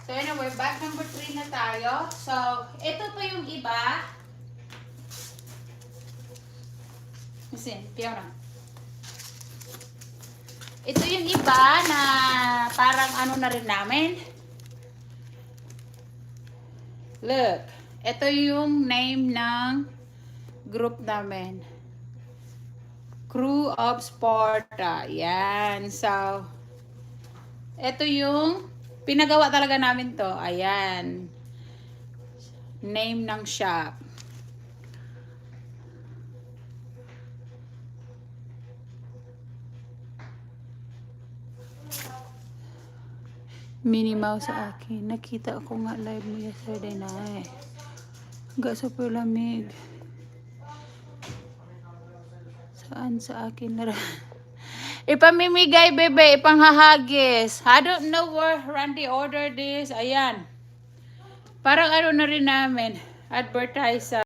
So anyway, bag number 3 na tayo. So, ito pa yung iba. Listen, Fiona. Ito yung iba na parang ano na rin namin. Look, ito yung name ng group namin. Crew of Sparta. Yan. So, ito yung pinagawa talaga namin to. Ayan. Name ng shop. Minimaw sa akin. Nakita ko nga live mo yesterday na eh. Ga super lamig. Saan sa akin na ipamimigay, bebe. Ipanghahagis. I don't know where Randy ordered this. Ayan. Parang ano na rin namin. Advertise